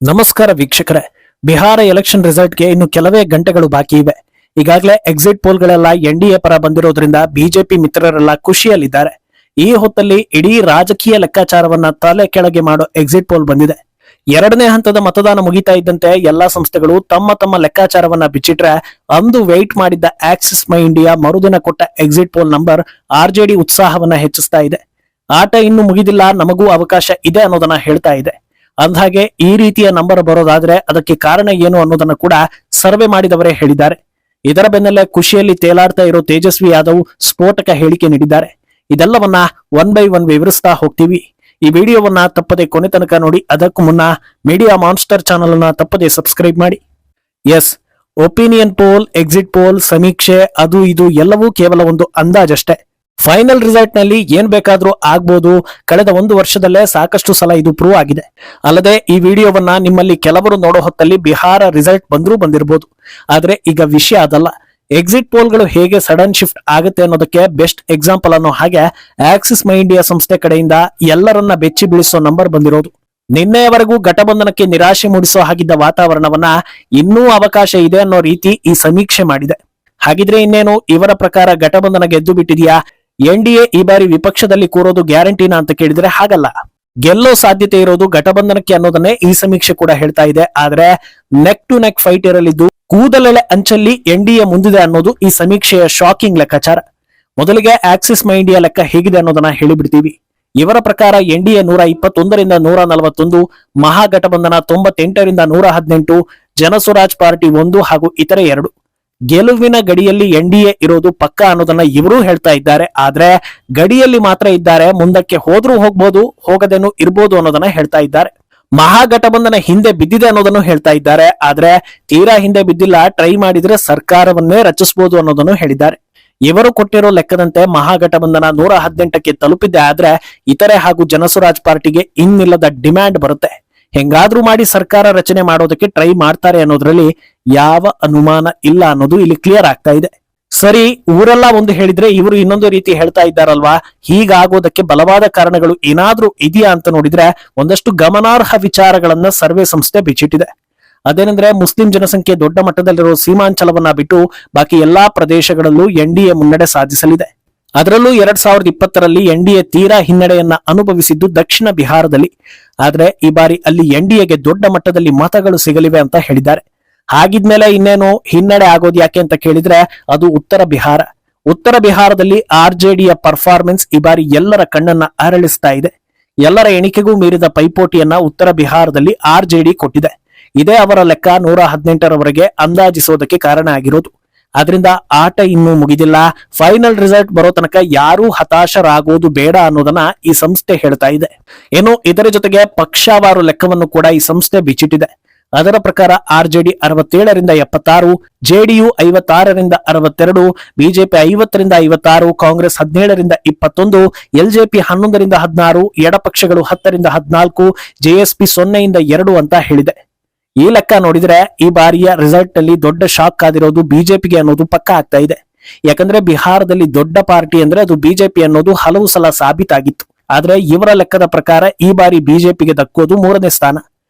ನಮಸ್ಕಾರ ವೀಕ್ಷಕರೇ. ಬಿಹಾರ ಎಲೆಕ್ಷನ್ ರಿಸಲ್ಟ್ಗೆ ಇನ್ನು ಕೆಲವೇ ಗಂಟೆಗಳು ಬಾಕಿ ಇವೆ. ಈಗಾಗಲೇ ಎಕ್ಸಿಟ್ ಪೋಲ್ಗಳೆಲ್ಲ ಎನ್ಡಿಎ ಪರ ಬಂದಿರೋದ್ರಿಂದ ಬಿಜೆಪಿ ಮಿತ್ರರೆಲ್ಲ ಖುಷಿಯಲ್ಲಿದ್ದಾರೆ. ಈ ಹೊತ್ತಲ್ಲಿ ಇಡೀ ರಾಜಕೀಯ ಲೆಕ್ಕಾಚಾರವನ್ನ ತಲೆ ಕೆಳಗೆ ಮಾಡೋ ಎಕ್ಸಿಟ್ ಪೋಲ್ ಬಂದಿದೆ. ಎರಡನೇ ಹಂತದ ಮತದಾನ ಮುಗಿತಾ ಇದ್ದಂತೆ ಎಲ್ಲಾ ಸಂಸ್ಥೆಗಳು ತಮ್ಮ ತಮ್ಮ ಲೆಕ್ಕಾಚಾರವನ್ನ ಬಿಚ್ಚಿಟ್ರೆ, ಅಂದು ವೆಯ್ಟ್ ಮಾಡಿದ್ದ ಆಕ್ಸಿಸ್ ಮೈ ಇಂಡಿಯಾ ಮರುದಿನ ಕೊಟ್ಟ ಎಕ್ಸಿಟ್ ಪೋಲ್ ನಂಬರ್ ಆರ್ಜೆಡಿ ಉತ್ಸಾಹವನ್ನ ಹೆಚ್ಚಿಸ್ತಾ ಇದೆ. ಆಟ ಇನ್ನು ಮುಗಿದಿಲ್ಲ, ನಮಗೂ ಅವಕಾಶ ಇದೆ ಅನ್ನೋದನ್ನ ಹೇಳ್ತಾ ಇದೆ. ಅಂದ್ಹಾಗೆ ಈ ರೀತಿಯ ನಂಬರ್ ಬರೋದಾದ್ರೆ ಅದಕ್ಕೆ ಕಾರಣ ಏನು ಅನ್ನೋದನ್ನ ಕೂಡ ಸರ್ವೆ ಮಾಡಿದವರೇ ಹೇಳಿದ್ದಾರೆ. ಇದರ ಬೆನ್ನಲ್ಲೇ ಖುಷಿಯಲ್ಲಿ ತೇಲಾಡ್ತಾ ಇರೋ ತೇಜಸ್ವಿ ಯಾದವ್ ಸ್ಫೋಟಕ ಹೇಳಿಕೆ ನೀಡಿದ್ದಾರೆ. ಇದೆಲ್ಲವನ್ನ ಒನ್ ಬೈ ಒನ್ ವಿವರಿಸ್ತಾ ಹೋಗ್ತೀವಿ. ಈ ವಿಡಿಯೋವನ್ನ ತಪ್ಪದೆ ಕೊನೆ ತನಕ ನೋಡಿ. ಅದಕ್ಕೂ ಮುನ್ನ ಮೀಡಿಯಾ ಮಾನ್ಸ್ಟರ್ ಚಾನಲ್ ಅನ್ನ ತಪ್ಪದೆ ಸಬ್ಸ್ಕ್ರೈಬ್ ಮಾಡಿ. Yes, opinion poll, exit poll, ಸಮೀಕ್ಷೆ, ಅದು ಇದು ಎಲ್ಲವೂ ಕೇವಲ ಒಂದು ಅಂದಾಜಷ್ಟೇ. ಫೈನಲ್ ರಿಸಲ್ಟ್ ನಲ್ಲಿ ಏನ್ ಬೇಕಾದ್ರೂ ಆಗ್ಬೋದು. ಕಳೆದ ಒಂದು ವರ್ಷದಲ್ಲೇ ಸಾಕಷ್ಟು ಸಲ ಇದು ಪ್ರೂವ್ ಆಗಿದೆ. ಅಲ್ಲದೆ ಈ ವಿಡಿಯೋವನ್ನ ನಿಮ್ಮಲ್ಲಿ ಕೆಲವರು ನೋಡೋ ಹೊತ್ತಲ್ಲಿ ಬಿಹಾರ ರಿಸಲ್ಟ್ ಬಂದಿರಬಹುದು. ಆದ್ರೆ ಈಗ ವಿಷಯ ಅದಲ್ಲ. ಎಕ್ಸಿಟ್ ಪೋಲ್ಗಳು ಹೇಗೆ ಸಡನ್ ಶಿಫ್ಟ್ ಆಗುತ್ತೆ ಅನ್ನೋದಕ್ಕೆ ಬೆಸ್ಟ್ ಎಕ್ಸಾಂಪಲ್ ಅನ್ನೋ ಹಾಗೆ ಆಕ್ಸಿಸ್ ಮೈ ಇಂಡಿಯಾ ಸಂಸ್ಥೆ ಕಡೆಯಿಂದ ಎಲ್ಲರನ್ನ ಬೆಚ್ಚಿ ಬೀಳಿಸೋ ನಂಬರ್ ಬಂದಿರೋದು. ನಿನ್ನೆಯವರೆಗೂ ಘಟಬಂಧನಕ್ಕೆ ನಿರಾಶೆ ಮೂಡಿಸೋ ಹಾಗಿದ್ದ ವಾತಾವರಣವನ್ನ ಇನ್ನೂ ಅವಕಾಶ ಇದೆ ಅನ್ನೋ ರೀತಿ ಈ ಸಮೀಕ್ಷೆ ಮಾಡಿದೆ. ಹಾಗಿದ್ರೆ ಇನ್ನೇನು, ಇವರ ಪ್ರಕಾರ ಘಟಬಂಧನ ಗೆದ್ದು ಬಿಟ್ಟಿದೆಯಾ? ಎನ್ಡಿಎ ಈ ಬಾರಿ ವಿಪಕ್ಷದಲ್ಲಿ ಕೂರೋದು ಗ್ಯಾರಂಟಿನಾ ಅಂತ ಕೇಳಿದ್ರೆ ಹಾಗಲ್ಲ. ಗೆಲ್ಲೋ ಸಾಧ್ಯತೆ ಇರೋದು ಘಟಬಂಧನಕ್ಕೆ ಅನ್ನೋದನ್ನೇ ಈ ಸಮೀಕ್ಷೆ ಕೂಡ ಹೇಳ್ತಾ ಇದೆ. ಆದ್ರೆ ನೆಕ್ ಟು ನೆಕ್ ಫೈಟ್ ಇರಲಿದ್ದು ಕೂದಲೆಳೆ ಅಂಚಲ್ಲಿ ಎನ್ಡಿಎ ಮುಂದಿದೆ ಅನ್ನೋದು ಈ ಸಮೀಕ್ಷೆಯ ಶಾಕಿಂಗ್ ಲೆಕ್ಕಾಚಾರ. ಮೊದಲಿಗೆ ಆಕ್ಸಿಸ್ ಮೈ ಇಂಡಿಯಾ ಲೆಕ್ಕ ಹೇಗಿದೆ ಅನ್ನೋದನ್ನ ಹೇಳಿಬಿಡ್ತೀವಿ. ಇವರ ಪ್ರಕಾರ ಎನ್ಡಿಎ 121ರಿಂದ 141, ಮಹಾಗಠಬಂಧನ 98ರಿಂದ 118, ಜನಸುರಾಜ್ ಪಾರ್ಟಿ 1 ಹಾಗೂ ಇತರೆ 2. ಗೆಲುವಿನ ಗಡಿಯಲ್ಲಿ ಎನ್ಡಿಎ ಇರೋದು ಪಕ್ಕ ಅನ್ನೋದನ್ನ ಇವರೂ ಹೇಳ್ತಾ ಇದ್ದಾರೆ. ಆದ್ರೆ ಗಡಿಯಲ್ಲಿ ಮಾತ್ರ ಇದ್ದಾರೆ, ಮುಂದಕ್ಕೆ ಹೋದ್ರೂ ಹೋಗ್ಬೋದು, ಹೋಗದೇನು ಇರ್ಬೋದು ಅನ್ನೋದನ್ನ ಹೇಳ್ತಾ ಇದ್ದಾರೆ. ಮಹಾಗಠಬಂಧನ ಹಿಂದೆ ಬಿದ್ದಿದೆ ಅನ್ನೋದನ್ನು ಹೇಳ್ತಾ ಇದ್ದಾರೆ. ಆದ್ರೆ ತೀರಾ ಹಿಂದೆ ಬಿದ್ದಿಲ್ಲ, ಟ್ರೈ ಮಾಡಿದ್ರೆ ಸರ್ಕಾರವನ್ನೇ ರಚಿಸಬಹುದು ಅನ್ನೋದನ್ನು ಹೇಳಿದ್ದಾರೆ. ಇವರು ಕೊಟ್ಟಿರೋ ಲೆಕ್ಕದಂತೆ ಮಹಾಗಠಬಂಧನ 118ಕ್ಕೆ ತಲುಪಿದ್ದೆ. ಆದ್ರೆ ಇತರೆ ಹಾಗೂ ಜನಸುರಾಜ್ ಪಾರ್ಟಿಗೆ ಇನ್ನಿಲ್ಲದ ಡಿಮ್ಯಾಂಡ್ ಬರುತ್ತೆ. ಹೆಂಗಾದ್ರೂ ಮಾಡಿ ಸರ್ಕಾರ ರಚನೆ ಮಾಡೋದಕ್ಕೆ ಟ್ರೈ ಮಾಡ್ತಾರೆ ಅನ್ನೋದ್ರಲ್ಲಿ ಯಾವ ಅನುಮಾನ ಇಲ್ಲ ಅನ್ನೋದು ಇಲ್ಲಿ ಕ್ಲಿಯರ್ ಆಗ್ತಾ ಇದೆ. ಸರಿ, ಊರೆಲ್ಲ ಒಂದು ಹೇಳಿದ್ರೆ ಇವರು ಇನ್ನೊಂದು ರೀತಿ ಹೇಳ್ತಾ ಇದ್ದಾರಲ್ವಾ? ಹೀಗಾಗೋದಕ್ಕೆ ಬಲವಾದ ಕಾರಣಗಳು ಏನಾದ್ರೂ ಇದೆಯಾ ಅಂತ ನೋಡಿದ್ರೆ ಒಂದಷ್ಟು ಗಮನಾರ್ಹ ವಿಚಾರಗಳನ್ನ ಸರ್ವೆ ಸಂಸ್ಥೆ ಬಿಚ್ಚಿಟ್ಟಿದೆ. ಅದೇನೆಂದ್ರೆ, ಮುಸ್ಲಿಂ ಜನಸಂಖ್ಯೆ ದೊಡ್ಡ ಮಟ್ಟದಲ್ಲಿರೋ ಸೀಮಾಂಚಲವನ್ನ ಬಿಟ್ಟು ಬಾಕಿ ಎಲ್ಲಾ ಪ್ರದೇಶಗಳಲ್ಲೂ ಎನ್ಡಿಎ ಮುನ್ನಡೆ ಸಾಧಿಸಲಿದೆ. ಅದರಲ್ಲೂ 2020ರಲ್ಲಿ ಎನ್ಡಿಎ ತೀರಾ ಹಿನ್ನಡೆಯನ್ನ ಅನುಭವಿಸಿದ್ದು ದಕ್ಷಿಣ ಬಿಹಾರದಲ್ಲಿ. ಆದ್ರೆ ಈ ಬಾರಿ ಅಲ್ಲಿ ಎನ್ಡಿಎಗೆ ದೊಡ್ಡ ಮಟ್ಟದಲ್ಲಿ ಮತಗಳು ಸಿಗಲಿವೆ ಅಂತ ಹೇಳಿದ್ದಾರೆ. ಹಾಗಿದ್ಮೇಲೆ ಇನ್ನೇನು ಹಿನ್ನಡೆ ಆಗೋದು ಯಾಕೆ ಅಂತ ಕೇಳಿದ್ರೆ ಅದು ಉತ್ತರ ಬಿಹಾರ. ಉತ್ತರ ಬಿಹಾರದಲ್ಲಿ ಆರ್ಜೆಡಿಯ ಪರ್ಫಾರ್ಮೆನ್ಸ್ ಈ ಬಾರಿ ಎಲ್ಲರ ಕಣ್ಣನ್ನ ಅರಳಿಸ್ತಾ ಇದೆ. ಎಲ್ಲರ ಎಣಿಕೆಗೂ ಮೀರಿದ ಪೈಪೋಟಿಯನ್ನ ಉತ್ತರ ಬಿಹಾರದಲ್ಲಿ ಆರ್ಜೆಡಿ ಕೊಟ್ಟಿದೆ. ಇದೇ ಅವರ ಲೆಕ್ಕ 118ರವರೆಗೆ ಅಂದಾಜಿಸೋದಕ್ಕೆ ಕಾರಣ ಆಗಿರೋದು. ಆದ್ರಿಂದ ಆಟ ಇನ್ನೂ ಮುಗಿದಿಲ್ಲ. ಫೈನಲ್ ರಿಸಲ್ಟ್ ಬರೋ ತನಕ ಯಾರೂ ಹತಾಶರಾಗೋದು ಬೇಡ ಅನ್ನೋದನ್ನ ಈ ಸಂಸ್ಥೆ ಹೇಳ್ತಾ ಇದೆ. ಏನು, ಇದರ ಜೊತೆಗೆ ಪಕ್ಷವಾರು ಲೆಕ್ಕವನ್ನು ಕೂಡ ಈ ಸಂಸ್ಥೆ ಬಿಚ್ಚಿಟ್ಟಿದೆ. ಅದರ ಪ್ರಕಾರ ಆರ್ಜೆಡಿ 67ರಿಂದ 76, ಜೆಡಿಯು 56ರಿಂದ 62, ಬಿಜೆಪಿ 50ರಿಂದ 56, ಕಾಂಗ್ರೆಸ್ 17ರಿಂದ 21, ಎಲ್ಜೆಪಿ 11ರಿಂದ 16, ಎಡಪಕ್ಷಗಳು 10ರಿಂದ 14, ಜೆಎಸ್ಪಿ 0ಯಿಂದ 2 ಅಂತ ಹೇಳಿದೆ. ಈ ಲೆಕ್ಕ ನೋಡಿದ್ರೆ ಈ ಬಾರಿಯ ರಿಸಲ್ಟ್ ನಲ್ಲಿ ದೊಡ್ಡ ಶಾಕ್ ಆದಿರೋದು ಬಿಜೆಪಿಗೆ ಅನ್ನೋದು ಪಕ್ಕ ಆಗ್ತಾ ಇದೆ. ಯಾಕಂದ್ರೆ ಬಿಹಾರದಲ್ಲಿ ದೊಡ್ಡ ಪಾರ್ಟಿ ಅಂದ್ರೆ ಅದು ಬಿಜೆಪಿ ಅನ್ನೋದು ಹಲವು ಸಲ ಸಾಬೀತಾಗಿತ್ತು. ಆದ್ರೆ ಇವರ ಲೆಕ್ಕದ ಪ್ರಕಾರ ಈ ಬಾರಿ ಬಿಜೆಪಿಗೆ ದಕ್ಕೋದು 3ನೇ ಸ್ಥಾನ.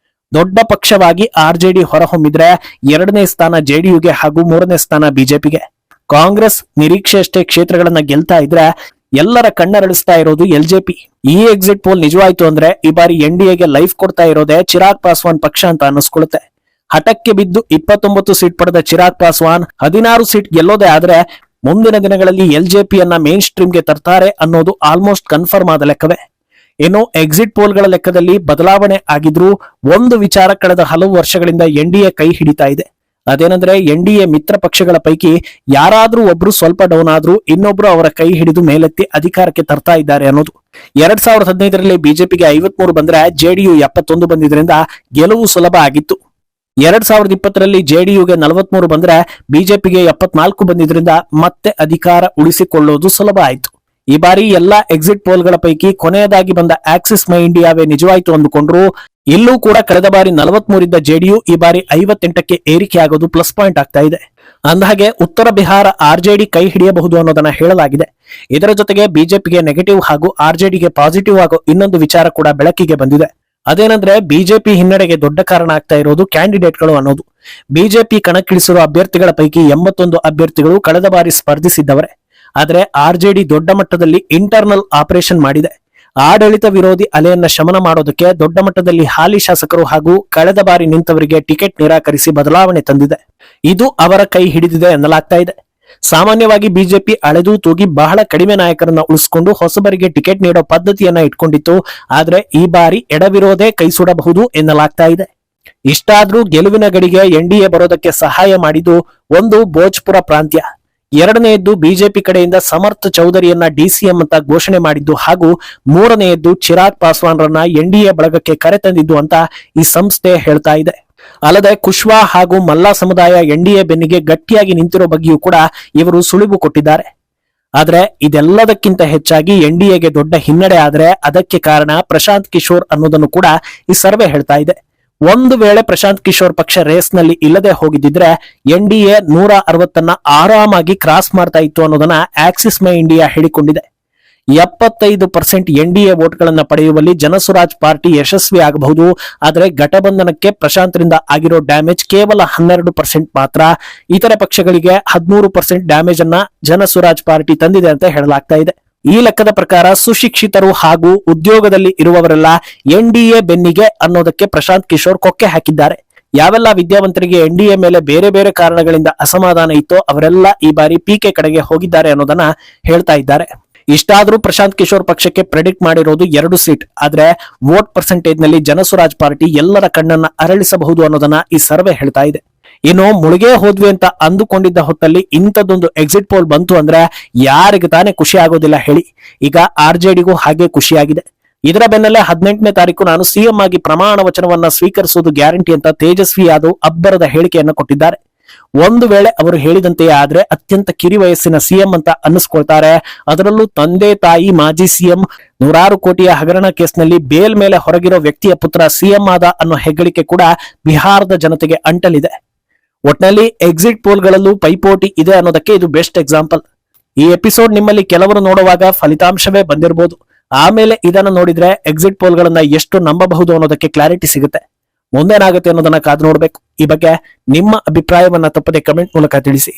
ದೊಡ್ಡ ಪಕ್ಷವಾಗಿ ಆರ್ಜೆಡಿ ಹೊರಹೊಮ್ಮಿದ್ರೆ 2ನೇ ಸ್ಥಾನ ಜೆಡಿಯುಗೆ ಹಾಗೂ 3ನೇ ಸ್ಥಾನ ಬಿಜೆಪಿಗೆ. ಕಾಂಗ್ರೆಸ್ ನಿರೀಕ್ಷೆಯಷ್ಟೇ ಕ್ಷೇತ್ರಗಳನ್ನ ಗೆಲ್ತಾ ಇದ್ರೆ ಎಲ್ಲರ ಕಣ್ಣರಳಿಸ್ತಾ ಇರೋದು ಎಲ್ಜೆಪಿ. ಈ ಎಕ್ಸಿಟ್ ಪೋಲ್ ನಿಜವಾಯ್ತು ಅಂದ್ರೆ ಈ ಬಾರಿ ಎನ್ಡಿಎಗೆ ಲೈಫ್ ಕೊಡ್ತಾ ಇರೋದೇ ಚಿರಾಗ್ ಪಾಸ್ವಾನ್ ಪಕ್ಷ ಅಂತ ಅನ್ನಿಸ್ಕೊಳ್ಳುತ್ತೆ. ಹಠಕ್ಕೆ ಬಿದ್ದು 29 ಸೀಟ್ ಪಡೆದ ಚಿರಾಗ್ ಪಾಸ್ವಾನ್ 16 ಸೀಟ್ ಗೆಲ್ಲೋದೇ ಆದ್ರೆ ಮುಂದಿನ ದಿನಗಳಲ್ಲಿ ಎಲ್ಜೆಪಿಯನ್ನ ಮೇನ್ ಸ್ಟ್ರೀಮ್ಗೆ ತರ್ತಾರೆ ಅನ್ನೋದು ಆಲ್ಮೋಸ್ಟ್ ಕನ್ಫರ್ಮ್ ಆದ ಲೆಕ್ಕವೇ. ಇನ್ನು ಎಕ್ಸಿಟ್ ಪೋಲ್ಗಳ ಲೆಕ್ಕದಲ್ಲಿ ಬದಲಾವಣೆ ಆಗಿದ್ರೂ ಒಂದು ವಿಚಾರ ಕಳೆದ ಹಲವು ವರ್ಷಗಳಿಂದ ಎನ್ಡಿಎ ಕೈ ಹಿಡಿತಾ ಇದೆ. ಅದೇನಂದ್ರೆ, ಎನ್ಡಿಎ ಮಿತ್ರ ಪಕ್ಷಗಳ ಪೈಕಿ ಯಾರಾದ್ರೂ ಒಬ್ರು ಸ್ವಲ್ಪ ಡೌನ್ ಆದ್ರೂ ಇನ್ನೊಬ್ರು ಅವರ ಕೈ ಹಿಡಿದು ಮೇಲೆತ್ತಿ ಅಧಿಕಾರಕ್ಕೆ ತರ್ತಾ ಇದ್ದಾರೆ ಅನ್ನೋದು. 2015ರಲ್ಲಿ ಬಿಜೆಪಿಗೆ 53 ಬಂದ್ರೆ ಜೆಡಿಯು 71 ಬಂದಿದ್ರಿಂದ ಗೆಲುವು ಸುಲಭ ಆಗಿತ್ತು. 2020ರಲ್ಲಿ ಜೆಡಿಯುಗೆ 43 ಬಂದ್ರೆ ಬಿಜೆಪಿಗೆ 74 ಬಂದಿದ್ರಿಂದ ಮತ್ತೆ ಅಧಿಕಾರ ಉಳಿಸಿಕೊಳ್ಳೋದು ಸುಲಭ ಆಯ್ತು. ಈ ಬಾರಿ ಎಲ್ಲಾ ಎಕ್ಸಿಟ್ ಪೋಲ್ಗಳ ಪೈಕಿ ಕೊನೆಯದಾಗಿ ಬಂದ ಆಕ್ಸಿಸ್ ಮೈ ಇಂಡಿಯಾವೇ ನಿಜವಾಯ್ತು ಅಂದುಕೊಂಡ್ರು. ಇಲ್ಲೂ ಕೂಡ ಕಳೆದ ಬಾರಿ 43 ಇದ್ದ ಜೆಡಿಯು ಈ ಬಾರಿ 58ಕ್ಕೆ ಏರಿಕೆ ಆಗೋದು ಪ್ಲಸ್ ಪಾಯಿಂಟ್ ಆಗ್ತಾ ಇದೆ. ಅಂದಹಾಗೆ ಉತ್ತರ ಬಿಹಾರ ಆರ್ಜೆಡಿ ಕೈ ಹಿಡಿಯಬಹುದು ಅನ್ನೋದನ್ನ ಹೇಳಲಾಗಿದೆ. ಇದರ ಜೊತೆಗೆ ಬಿಜೆಪಿಗೆ ನೆಗೆಟಿವ್ ಹಾಗೂ ಆರ್ಜೆಡಿಗೆ ಪಾಸಿಟಿವ್ ಆಗೋ ಇನ್ನೊಂದು ವಿಚಾರ ಕೂಡ ಬೆಳಕಿಗೆ ಬಂದಿದೆ. ಅದೇನಂದ್ರೆ ಬಿಜೆಪಿ ಹಿನ್ನಡೆಗೆ ದೊಡ್ಡ ಕಾರಣ ಆಗ್ತಾ ಇರೋದು ಕ್ಯಾಂಡಿಡೇಟ್ಗಳು ಅನ್ನೋದು. ಬಿಜೆಪಿ ಕಣಕ್ಕಿಳಿಸಿರುವ ಅಭ್ಯರ್ಥಿಗಳ ಪೈಕಿ 81 ಅಭ್ಯರ್ಥಿಗಳು ಕಳೆದ ಬಾರಿ ಸ್ಪರ್ಧಿಸಿದ್ದವರೇ. ಆದ್ರೆ ಆರ್ಜೆಡಿ ದೊಡ್ಡ ಮಟ್ಟದಲ್ಲಿ ಇಂಟರ್ನಲ್ ಆಪರೇಷನ್ ಮಾಡಿದೆ. ಆಡಳಿತ ವಿರೋಧಿ ಅಲೆಯನ್ನ ಶಮನ ಮಾಡೋದಕ್ಕೆ ದೊಡ್ಡ ಮಟ್ಟದಲ್ಲಿ ಹಾಲಿ ಶಾಸಕರು ಹಾಗೂ ಕಳೆದ ಬಾರಿ ನಿಂತವರಿಗೆ ಟಿಕೆಟ್ ನಿರಾಕರಿಸಿ ಬದಲಾವಣೆ ತಂದಿದೆ. ಇದು ಅವರ ಕೈ ಹಿಡಿದಿದೆ ಎನ್ನಲಾಗ್ತಾ ಇದೆ. ಸಾಮಾನ್ಯವಾಗಿ ಬಿಜೆಪಿ ಅಳೆದು ತೂಗಿ ಬಹಳ ಕಡಿಮೆ ನಾಯಕರನ್ನ ಉಳಿಸಿಕೊಂಡು ಹೊಸಬರಿಗೆ ಟಿಕೆಟ್ ನೀಡೋ ಪದ್ಧತಿಯನ್ನ ಇಟ್ಕೊಂಡಿತ್ತು. ಆದ್ರೆ ಈ ಬಾರಿ ಎಡವಿರೋದೇ ಕೈ ಸುಡಬಹುದು ಎನ್ನಲಾಗ್ತಾ ಇದೆ. ಇಷ್ಟಾದ್ರೂ ಗೆಲುವಿನ ಗಡಿಗೆ ಎನ್ಡಿಎ ಬರೋದಕ್ಕೆ ಸಹಾಯ ಮಾಡಿದ್ದು ಒಂದು ಭೋಜ್ಪುರ ಪ್ರಾಂತ್ಯ, ಎರಡನೆಯದ್ದು ಬಿಜೆಪಿ ಕಡೆಯಿಂದ ಸಮರ್ಥ ಚೌಧರಿಯನ್ನ ಡಿಸಿಎಂ ಅಂತ ಘೋಷಣೆ ಮಾಡಿದ್ದು ಹಾಗೂ ಮೂರನೆಯದ್ದು ಚಿರಾಗ್ ಪಾಸ್ವಾನ್ರನ್ನ ಎನ್ಡಿಎ ಬಳಗಕ್ಕೆ ಕರೆತಂದಿದ್ದು ಅಂತ ಈ ಸಂಸ್ಥೆ ಹೇಳ್ತಾ ಇದೆ. ಅಲ್ಲದೆ ಕುಶ್ವಾ ಹಾಗೂ ಮಲ್ಲಾ ಸಮುದಾಯ ಎನ್ಡಿಎ ಬೆನ್ನಿಗೆ ಗಟ್ಟಿಯಾಗಿ ನಿಂತಿರೋ ಬಗ್ಗೆಯೂ ಕೂಡ ಇವರು ಸುಳಿವು ಕೊಟ್ಟಿದ್ದಾರೆ. ಆದ್ರೆ ಇದೆಲ್ಲದಕ್ಕಿಂತ ಹೆಚ್ಚಾಗಿ ಎನ್ಡಿಎಗೆ ದೊಡ್ಡ ಹಿನ್ನಡೆ ಆದ್ರೆ ಅದಕ್ಕೆ ಕಾರಣ ಪ್ರಶಾಂತ್ ಕಿಶೋರ್ ಅನ್ನೋದನ್ನು ಕೂಡ ಈ ಸರ್ವೆ ಹೇಳ್ತಾ ಇದೆ. ಒಂದು ವೇಳೆ ಪ್ರಶಾಂತ್ ಕಿಶೋರ್ ಪಕ್ಷ ರೇಸ್ ನಲ್ಲಿ ಇಲ್ಲದೆ ಹೋಗಿದ್ದಿದ್ರೆ ಎನ್ಡಿಎ 160 ಆರಾಮಾಗಿ ಕ್ರಾಸ್ ಮಾಡ್ತಾ ಇತ್ತು ಅನ್ನೋದನ್ನ ಆಕ್ಸಿಸ್ ಮೈ ಇಂಡಿಯಾ ಹೇಳಿಕೊಂಡಿದೆ. 75% ಎನ್ಡಿಎ ವೋಟ್ಗಳನ್ನ ಪಡೆಯುವಲ್ಲಿ ಜನಸುರಾಜ್ ಪಾರ್ಟಿ ಯಶಸ್ವಿ ಆಗಬಹುದು. ಆದರೆ ಘಟಬಂಧನಕ್ಕೆ ಪ್ರಶಾಂತ್ರಿಂದ ಆಗಿರೋ ಡ್ಯಾಮೇಜ್ ಕೇವಲ 12% ಮಾತ್ರ. ಇತರೆ ಪಕ್ಷಗಳಿಗೆ 13% ಡ್ಯಾಮೇಜ್ ಅನ್ನ ಜನಸುರಾಜ್ ಪಾರ್ಟಿ ತಂದಿದೆ ಅಂತ ಹೇಳಲಾಗ್ತಾ ಇದೆ. ಈ ಲೆಕ್ಕದ ಪ್ರಕಾರ ಸುಶಿಕ್ಷಿತರು ಹಾಗೂ ಉದ್ಯೋಗದಲ್ಲಿ ಇರುವವರೆಲ್ಲ ಎನ್ಡಿಎ ಬೆನ್ನಿಗೆ ಅನ್ನೋದಕ್ಕೆ ಪ್ರಶಾಂತ್ ಕಿಶೋರ್ ಕೊಕ್ಕೆ ಹಾಕಿದ್ದಾರೆ. ಯಾವೆಲ್ಲ ವಿದ್ಯಾವಂತರಿಗೆ ಎನ್ಡಿಎ ಮೇಲೆ ಬೇರೆ ಬೇರೆ ಕಾರಣಗಳಿಂದ ಅಸಮಾಧಾನ ಇತ್ತೋ ಅವರೆಲ್ಲ ಈ ಬಾರಿ ಪಿಕೆ ಕಡೆಗೆ ಹೋಗಿದ್ದಾರೆ ಅನ್ನೋದನ್ನ ಹೇಳ್ತಾ ಇದ್ದಾರೆ. ಇಷ್ಟಾದ್ರೂ ಪ್ರಶಾಂತ್ ಕಿಶೋರ್ ಪಕ್ಷಕ್ಕೆ ಪ್ರೆಡಿಕ್ಟ್ ಮಾಡಿರೋದು 2 ಸೀಟ್. ಆದ್ರೆ ವೋಟ್ ಪರ್ಸೆಂಟೇಜ್ ನಲ್ಲಿ ಜನಸುರಾಜ್ ಪಾರ್ಟಿ ಎಲ್ಲರ ಕಣ್ಣನ್ನ ಅರಳಿಸಬಹುದು ಅನ್ನೋದನ್ನ ಈ ಸರ್ವೆ ಹೇಳ್ತಾ ಇದೆ. ಇನ್ನು ಮುಳುಗೇ ಹೋದ್ವಿ ಅಂತ ಅಂದುಕೊಂಡಿದ್ದ ಹೊತ್ತಲ್ಲಿ ಇಂಥದ್ದೊಂದು ಎಕ್ಸಿಟ್ ಪೋಲ್ ಬಂತು ಅಂದ್ರೆ ಯಾರಿಗೆ ತಾನೇ ಖುಷಿ ಆಗೋದಿಲ್ಲ ಹೇಳಿ. ಈಗ ಆರ್ಜೆಡಿಗೂ ಹಾಗೆ ಖುಷಿಯಾಗಿದೆ. ಇದರ ಬೆನ್ನಲ್ಲೇ 18ನೇ ತಾರೀಕು ನಾನು ಸಿಎಂ ಆಗಿ ಪ್ರಮಾಣ ವಚನವನ್ನ ಸ್ವೀಕರಿಸುವುದು ಗ್ಯಾರಂಟಿ ಅಂತ ತೇಜಸ್ವಿ ಯಾದವ್ ಅಬ್ಬರದ ಹೇಳಿಕೆಯನ್ನ ಕೊಟ್ಟಿದ್ದಾರೆ. ಒಂದು ವೇಳೆ ಅವರು ಹೇಳಿದಂತೆಯೇ ಆದ್ರೆ ಅತ್ಯಂತ ಕಿರಿ ವಯಸ್ಸಿನ ಸಿಎಂ ಅಂತ ಅನ್ನಿಸ್ಕೊಳ್ತಾರೆ. ಅದರಲ್ಲೂ ತಂದೆ ತಾಯಿ ಮಾಜಿ ಸಿಎಂ, 100 ಕೋಟಿಯ ಹಗರಣ ಕೇಸ್ನಲ್ಲಿ ಬೇಲ್ ಮೇಲೆ ಹೊರಗಿರೋ ವ್ಯಕ್ತಿಯ ಪುತ್ರ ಸಿಎಂ ಆದ ಅನ್ನೋ ಹೆಗ್ಗಳಿಕೆ ಕೂಡ ಬಿಹಾರದ ಜನತೆಗೆ ಅಂಟಲಿದೆ. ಒಟ್ನಲ್ಲಿ ಎಕ್ಸಿಟ್ ಪೋಲ್ಗಳಲ್ಲೂ ಪೈಪೋಟಿ ಇದೆ ಅನ್ನೋದಕ್ಕೆ ಇದು ಬೆಸ್ಟ್ ಎಕ್ಸಾಂಪಲ್. ಈ ಎಪಿಸೋಡ್ ನಿಮ್ಮಲ್ಲಿ ಕೆಲವರು ನೋಡುವಾಗ ಫಲಿತಾಂಶವೇ ಬಂದಿರಬಹುದು. ಆಮೇಲೆ ಇದನ್ನ ನೋಡಿದ್ರೆ ಎಕ್ಸಿಟ್ ಪೋಲ್ಗಳನ್ನ ಎಷ್ಟು ನಂಬಬಹುದು ಅನ್ನೋದಕ್ಕೆ ಕ್ಲಾರಿಟಿ ಸಿಗುತ್ತೆ. ಮುಂದೇನಾಗುತ್ತೆ ಅನ್ನೋದನ್ನ ಕಾದು ನೋಡ್ಬೇಕು. ಈ ಬಗ್ಗೆ ನಿಮ್ಮ ಅಭಿಪ್ರಾಯವನ್ನ ತಪ್ಪದೆ ಕಮೆಂಟ್ ಮೂಲಕ ತಿಳಿಸಿ.